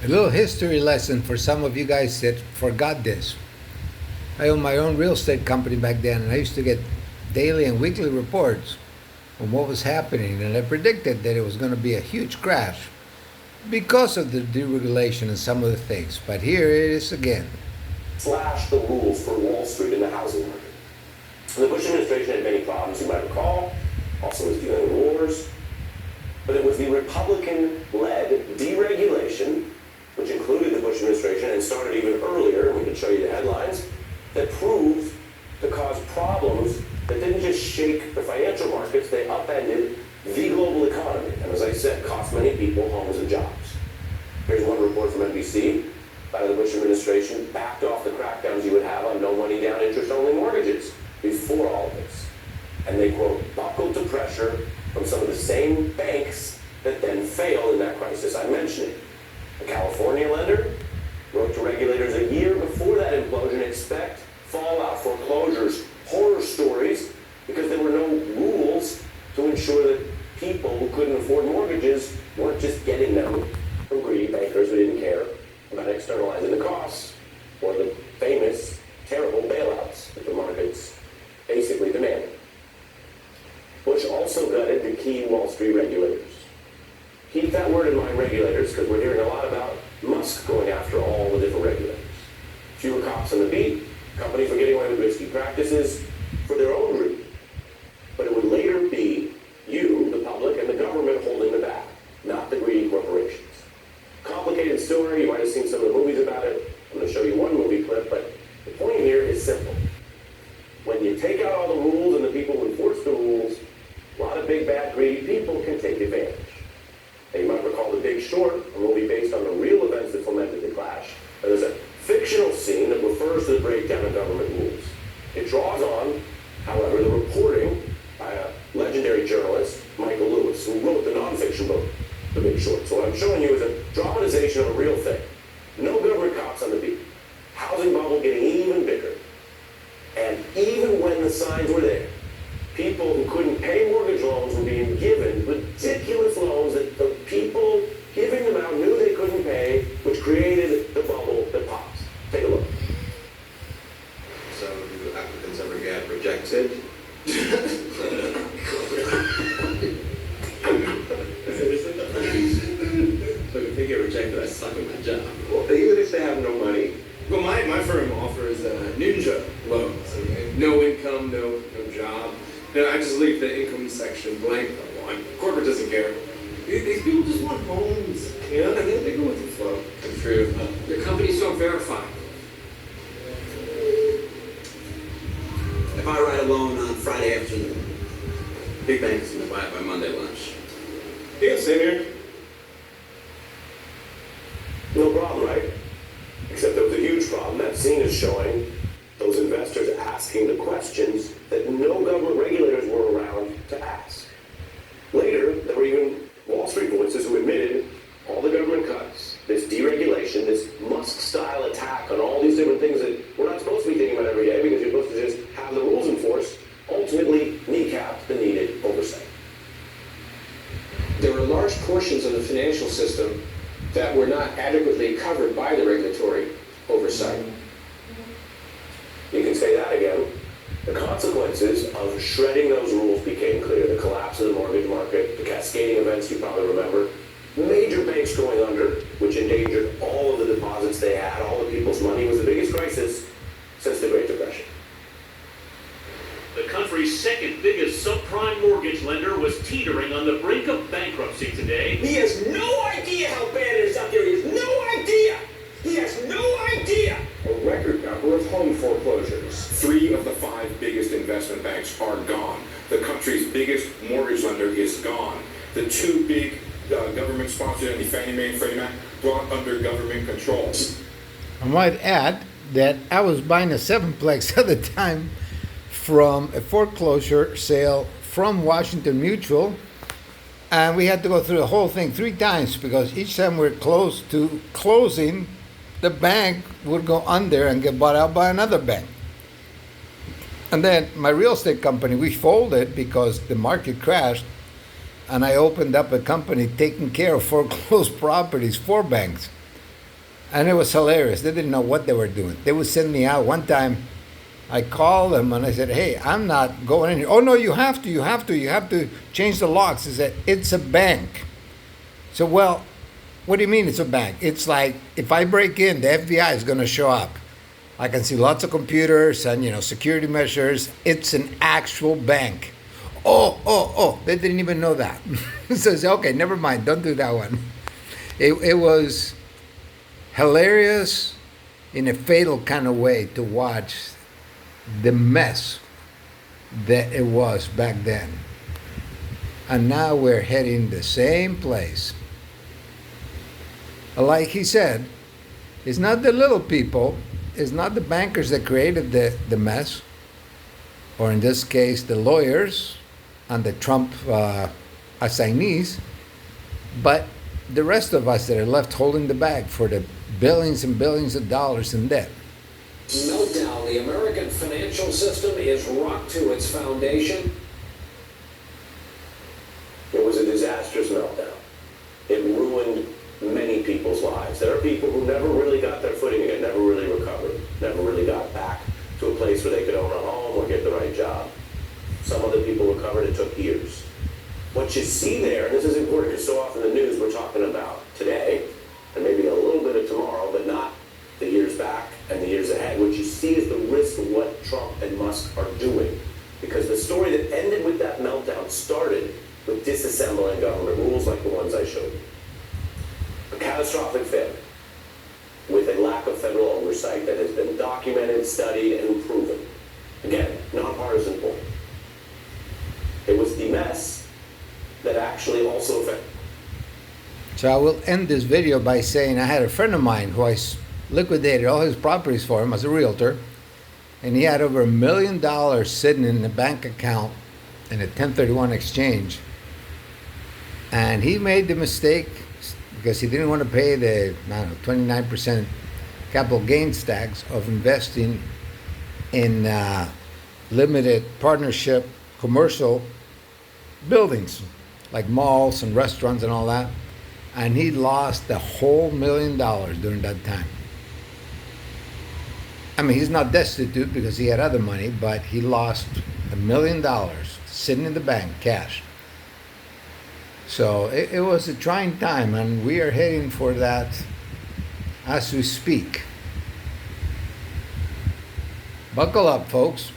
A little history lesson for some of you guys that forgot this. I owned my own real estate company back then, and I used to get daily and weekly reports on what was happening, and I predicted that it was going to be a huge crash because of the deregulation and some of the things. But here it is again. Slash the rules for Wall Street and the housing market. The Bush administration had many problems, you might recall, also was dealing with wars, but it was the Republican-led deregulation, which included the Bush administration and started even earlier, and we can show you the headlines, that proved to cause problems that didn't just shake the financial markets, they upended the global economy, and as I said, cost many people homes and jobs. Here's one report from NBC. By the Bush administration backed off the crackdowns you would have on no money down interest-only mortgages before all of this. And they, quote, buckled to pressure from some of the same banks that then failed in that crisis I'm mentioning. A California lender wrote to regulators a year before that implosion, expect fallout, foreclosures, horror stories, because there were no rules to ensure that people who couldn't afford mortgages weren't just getting them from greedy bankers who didn't care about externalizing the costs, or the famous, terrible bailouts that the markets basically demanded. Bush also gutted the key Wall Street regulators. Keep that word in mind, regulators, because we're hearing a lot about Musk going after all the different regulators. Fewer cops on the beat, companies were getting away with risky practices for their own reason. But it would later be you, the public, and the government holding the bag, not the greedy corporations. Complicated story, you might have seen some of the movies about it. I'm going to show you one movie clip, but the point here is simple. When you take out all the rules and the people who enforce the rules, a lot of big, bad, greedy people can take advantage. And you might recall The Big Short, a movie based on the real events that fomented the clash. And there's a fictional scene that refers to the breakdown of government rules. It draws on, however, the reporting by a legendary journalist, Michael Lewis, who wrote the nonfiction book, The Big Short. So what I'm showing you is a dramatization of a real thing. No government cops on the beat. Housing bubble getting even bigger. And even when the signs were there, people who couldn't pay mortgage loans were being given ridiculous loans that the people giving them out knew they couldn't pay, which created the bubble that pops. Take a look. So do applicants ever get rejected? So if they get rejected, I suck at my job. Well, even if they have no money. Well, my firm offers ninja loans. Okay? No income, no job. No, I just leave the income section blank. Corporate doesn't care. These people just want homes. You know, they go with the flow. That's true. Your companies don't verify. If I write a loan on Friday afternoon, big bank is going to buy it by Monday lunch. Yeah, same here. No problem, right? Except there was a huge problem. That scene is showing those investors asking the questions that no government regulators were around to ask. Later, there were even Wall Street voices who admitted all the government cuts, this deregulation, this Musk-style attack on all these different things that we're not supposed to be thinking about every day because you're supposed to just have the rules enforced, ultimately kneecapped the needed oversight. There were large portions of the financial system that were not adequately covered by the regulatory oversight. You can say that again. The consequences of shredding those rules became clear. The collapse of the mortgage market, the cascading events you probably remember, major banks going under, which endangered all of the deposits they had, all the people's money, was the biggest crisis since the Great Depression. The country's second biggest subprime mortgage lender was teetering on the brink of bankruptcy today. He has no idea how bad it is out there. He has no idea. He has no idea. A record number of home foreclosures. 3 of the 5 biggest investment banks are gone. The country's biggest mortgage lender is gone. The 2 big government-sponsored entities, Fannie Mae and Freddie Mac, brought under government control. I might add that I was buying a sevenplex at the time from a foreclosure sale from Washington Mutual, and we had to go through the whole thing 3 times because each time we're close to closing, the bank would go under and get bought out by another bank. And then my real estate company, we folded because the market crashed, and I opened up a company taking care of foreclosed properties for banks. And it was hilarious. They didn't know what they were doing. They would send me out. One time, I called them and I said, "Hey, I'm not going in here." "Oh no, you have to. You have to. You have to change the locks." He said, "It's a bank." So, well, what do you mean it's a bank? It's like if I break in, the FBI is going to show up. I can see lots of computers and security measures. It's an actual bank. Oh! They didn't even know that. So I said, "Okay, never mind. Don't do that one." It was hilarious in a fatal kind of way to watch the mess that it was back then. And now we're heading the same place. Like he said, it's not the little people, it's not the bankers that created the mess, or in this case, the lawyers and the Trump assignees, but the rest of us that are left holding the bag for the billions and billions of dollars in debt. Meltdown. The American financial system is rocked to its foundation. It was a disastrous meltdown. It ruined many people's lives. There are people who never really got their footing again, never really recovered, never really got back to a place where they could own a home or get the right job. Some other people recovered. It took years. What you see there, and this is important because so often the news we're talking about today, and maybe a little bit of tomorrow, but not the years back and the years ahead. What you see is the risk of what Trump and Musk are doing. Because the story that ended with that meltdown started with disassembling government rules like the ones I showed you. A catastrophic failure with a lack of federal oversight that has been documented, studied, and proven. Again, nonpartisan poll. It was the mess that actually also affected. So I will end this video by saying I had a friend of mine who I liquidated all his properties for him as a realtor, and he had over $1 million sitting in a bank account in a 1031 exchange. And he made the mistake because he didn't want to pay the 29% capital gains tax of investing in limited partnership commercial buildings like malls and restaurants and all that. And he lost the whole $1 million during that time. I mean, he's not destitute because he had other money, but he lost $1 million sitting in the bank, cash. So it was a trying time, and we are heading for that as we speak. Buckle up, folks.